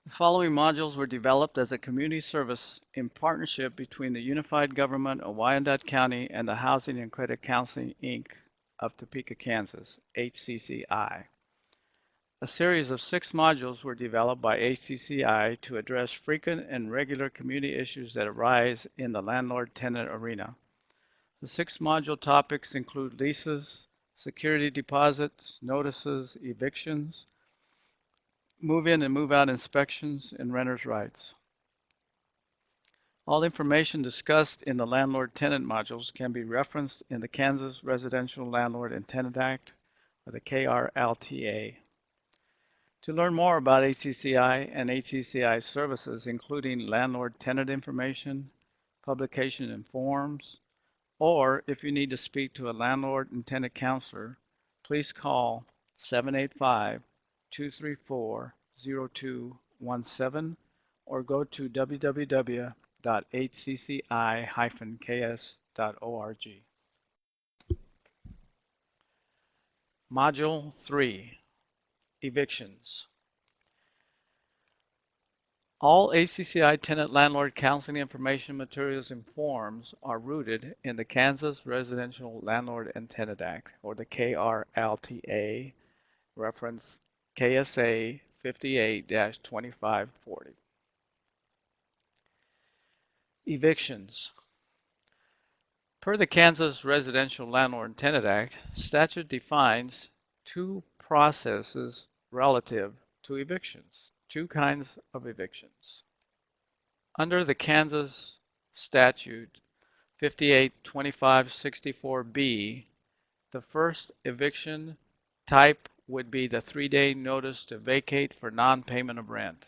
The following modules were developed as a community service in partnership between the Unified Government of Wyandotte County and the Housing and Credit Counseling, Inc. of Topeka, Kansas, HCCI. A series of 6 modules were developed by HCCI to address frequent and regular community issues that arise in the landlord-tenant arena. The 6 module topics include leases, security deposits, notices, evictions, move-in and move-out inspections, and renters' rights. All information discussed in the Landlord Tenant Modules can be referenced in the Kansas Residential Landlord and Tenant Act, or the KRLTA. To learn more about HCCI and HCCI services, including landlord-tenant information, publication and forms, or if you need to speak to a landlord and tenant counselor, please call 785-234-0217 or go to www.hcci-ks.org. Module 3, Evictions. All HCCI tenant landlord counseling information materials and forms are rooted in the Kansas Residential Landlord and Tenant Act, or the KRLTA, reference KSA 58-2540. Evictions. Per the Kansas Residential Landlord and Tenant Act, statute defines 2 processes relative to evictions. 2 kinds of evictions. Under the Kansas statute 58-2564B, the first eviction type would be the 3-day notice to vacate for non-payment of rent.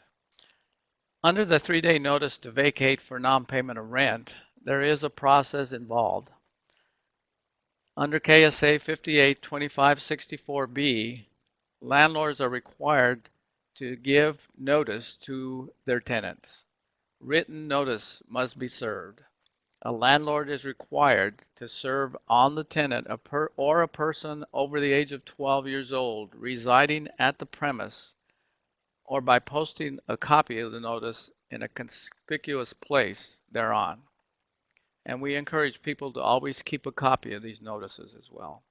Under the 3-day notice to vacate for non-payment of rent, there is a process involved. Under KSA 58-2564B, landlords are required to give notice to their tenants. Written notice must be served. A landlord is required to serve on the tenant or a person over the age of 12 years old residing at the premise, or by posting a copy of the notice in a conspicuous place thereon. And we encourage people to always keep a copy of these notices as well.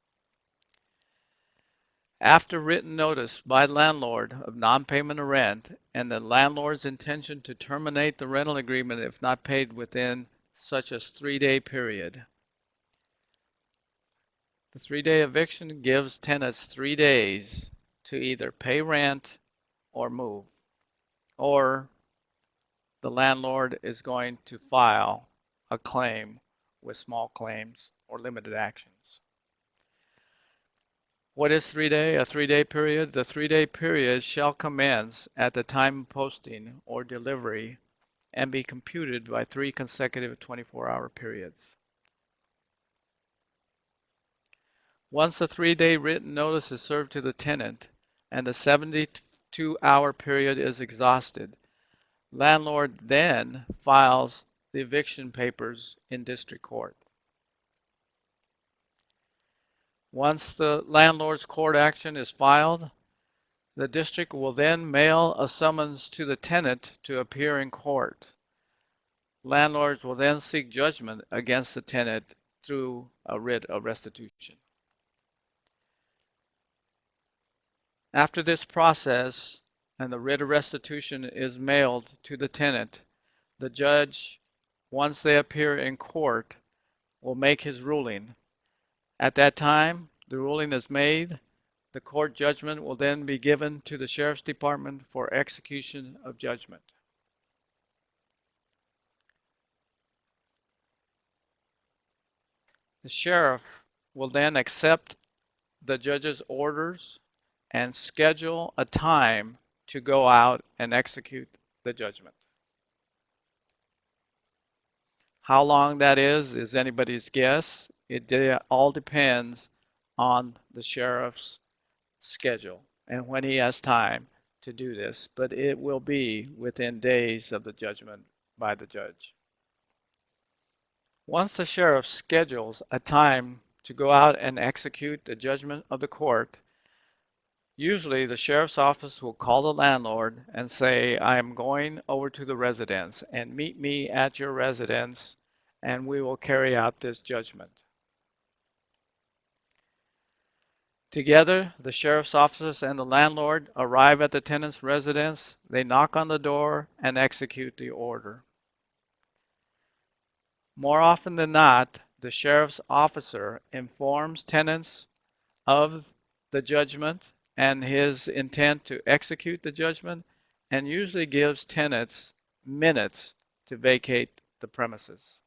After written notice by landlord of non-payment of rent and the landlord's intention to terminate the rental agreement if not paid within such as 3-day period. The 3-day eviction gives tenants 3 days to either pay rent or move, or the landlord is going to file a claim with small claims or limited actions. What is 3-day? A 3-day period? The 3-day period shall commence at the time of posting or delivery and be computed by 3 consecutive 24-hour periods. Once the 3-day written notice is served to the tenant and the 72-hour period is exhausted, landlord then files the eviction papers in district court. Once the landlord's court action is filed, the district will then mail a summons to the tenant to appear in court. Landlords will then seek judgment against the tenant through a writ of restitution. After this process and the writ of restitution is mailed to the tenant, the judge, once they appear in court, will make his ruling. At that time, the ruling is made. The court judgment will then be given to the Sheriff's Department for execution of judgment. The sheriff will then accept the judge's orders and schedule a time to go out and execute the judgment. How long that is anybody's guess. It all depends on the sheriff's schedule and when he has time to do this, but it will be within days of the judgment by the judge. Once the sheriff schedules a time to go out and execute the judgment of the court, Usually, the sheriff's office will call the landlord and say, I am going over to the residence and meet me at your residence and we will carry out this judgment. Together, the sheriff's office and the landlord arrive at the tenant's residence, they knock on the door and execute the order. More often than not, the sheriff's officer informs tenants of the judgment and his intent to execute the judgment, and usually gives tenants minutes to vacate the premises.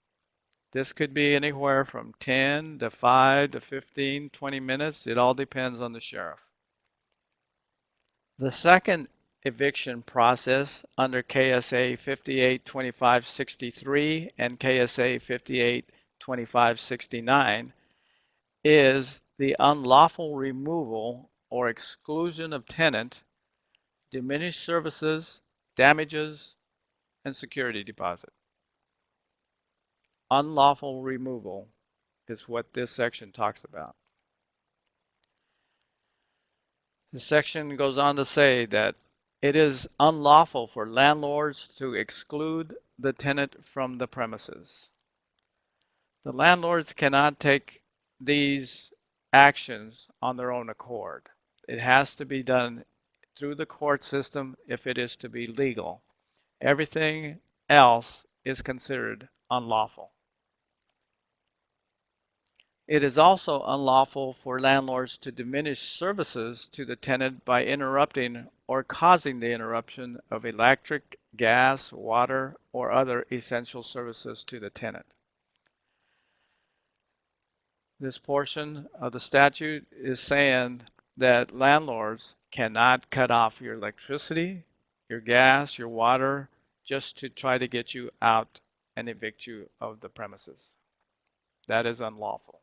This could be anywhere from 10 to 5 to 15, 20 minutes. It all depends on the sheriff. The second eviction process under KSA 582563 and KSA 582569 is the unlawful removal or exclusion of tenant, diminished services, damages, and security deposit. Unlawful removal is what this section talks about. The section goes on to say that it is unlawful for landlords to exclude the tenant from the premises. The landlords cannot take these actions on their own accord. It has to be done through the court system if it is to be legal. Everything else is considered unlawful. It is also unlawful for landlords to diminish services to the tenant by interrupting or causing the interruption of electric, gas, water, or other essential services to the tenant. This portion of the statute is saying that landlords cannot cut off your electricity, your gas, your water, just to try to get you out and evict you of the premises. That is unlawful.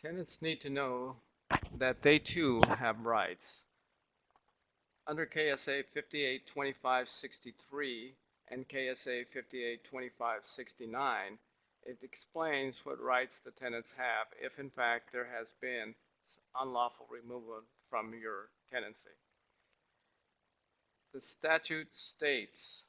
Tenants need to know that they too have rights. Under KSA 582563 and KSA 582569, it explains what rights the tenants have if in fact there has been unlawful removal from your tenancy. The statute states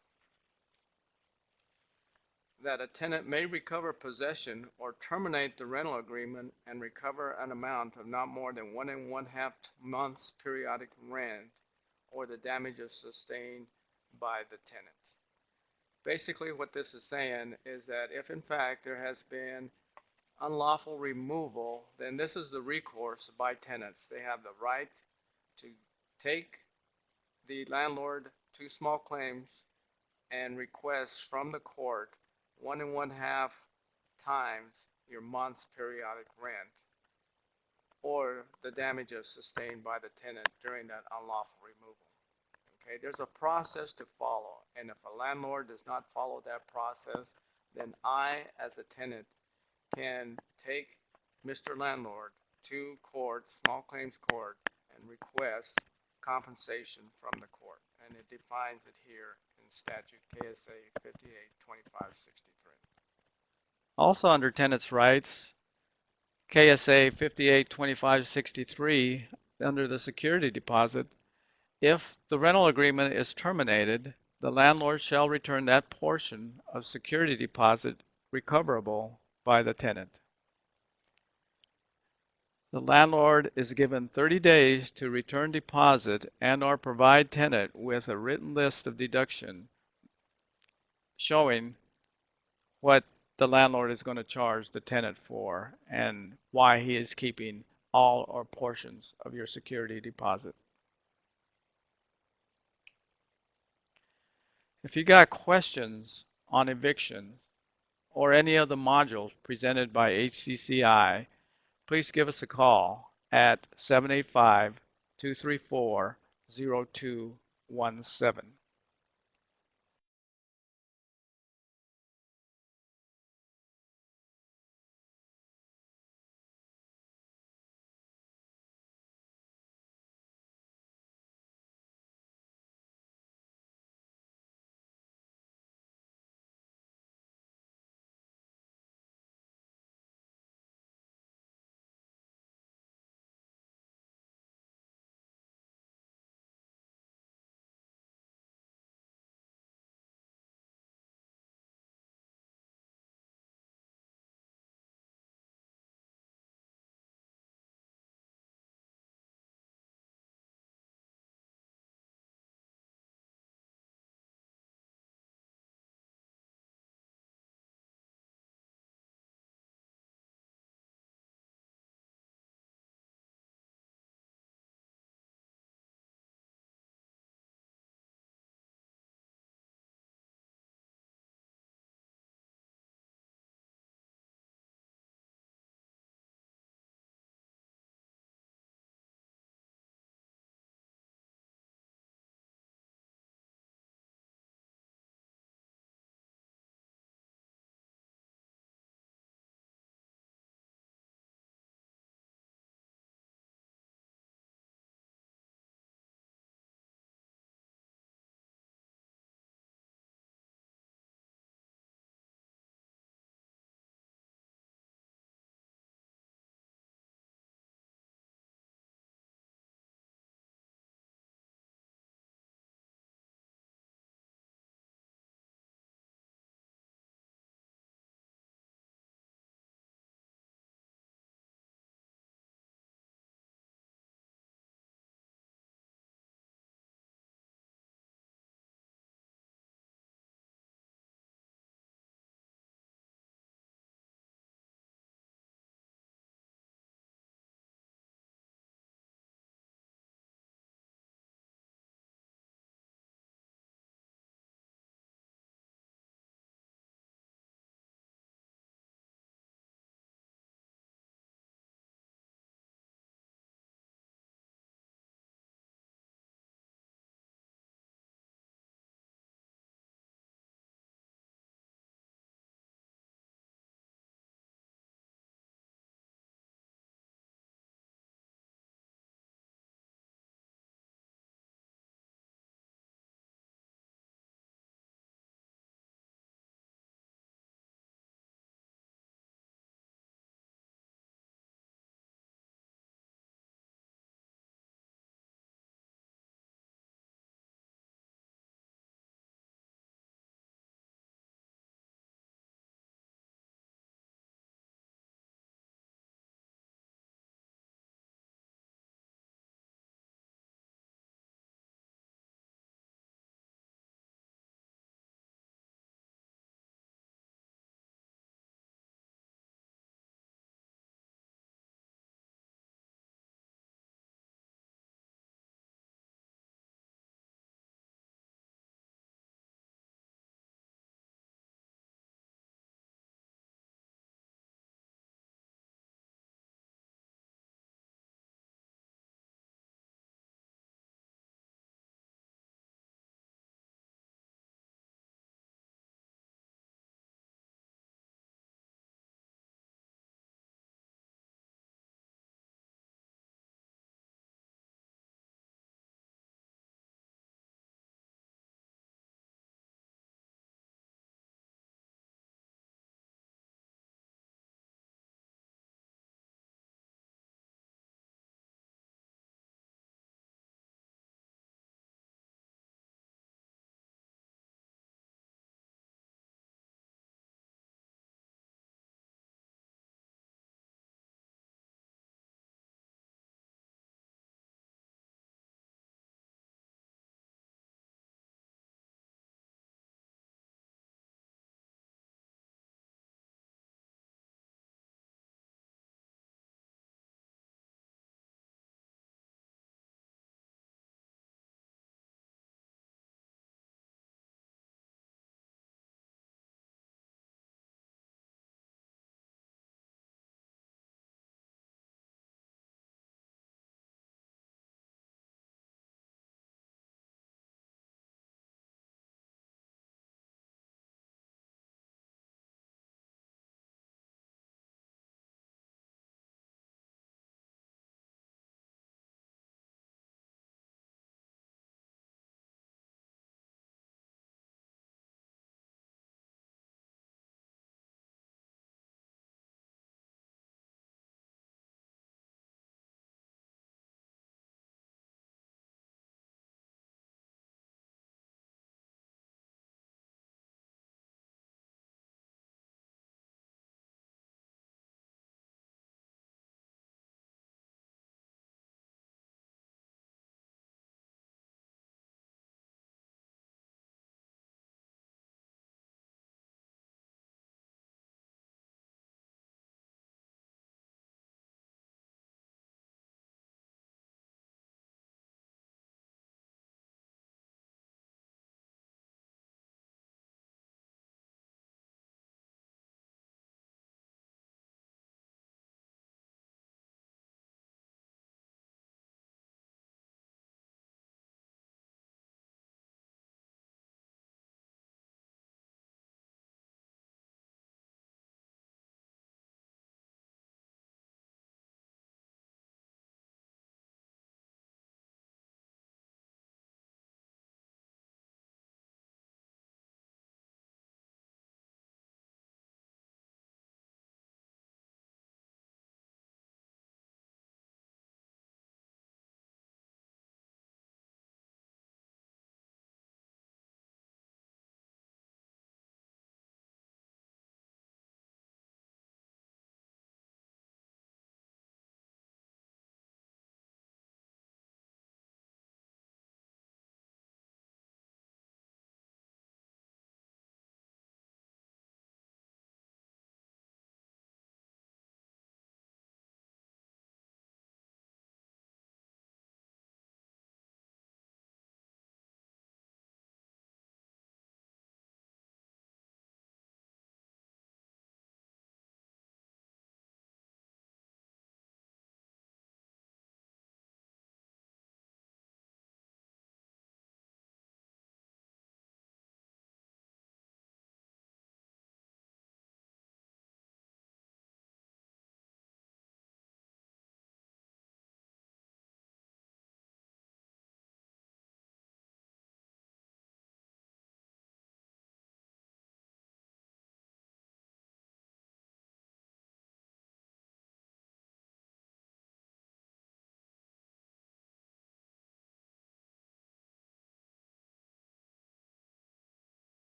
that a tenant may recover possession or terminate the rental agreement and recover an amount of not more than 1 1/2 months periodic rent or the damages sustained by the tenant. Basically what this is saying is that if in fact there has been unlawful removal, then this is the recourse by tenants. They have the right to take the landlord to small claims and request from the court 1 1/2 times your month's periodic rent or the damages sustained by the tenant during that unlawful removal. Okay, there's a process to follow, and if a landlord does not follow that process, then I, as a tenant, can take Mr. Landlord to court, small claims court, and request compensation from the court. And it defines it here in statute KSA 582563. Also under tenants' rights, KSA 582563, under the security deposit, if the rental agreement is terminated, the landlord shall return that portion of security deposit recoverable by the tenant. The landlord is given 30 days to return deposit and or provide tenant with a written list of deduction showing what the landlord is going to charge the tenant for and why he is keeping all or portions of your security deposit. If you got questions on eviction or any of the modules presented by HCCI, please give us a call at 785-234-0217.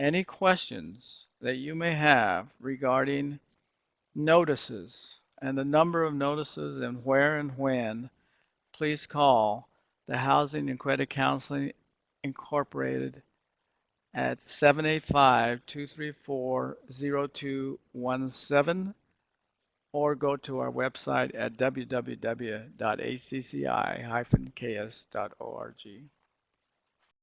Any questions that you may have regarding notices and the number of notices and where and when, please call the Housing and Credit Counseling Incorporated at 785-234-0217 or go to our website at www.hcci-ks.org.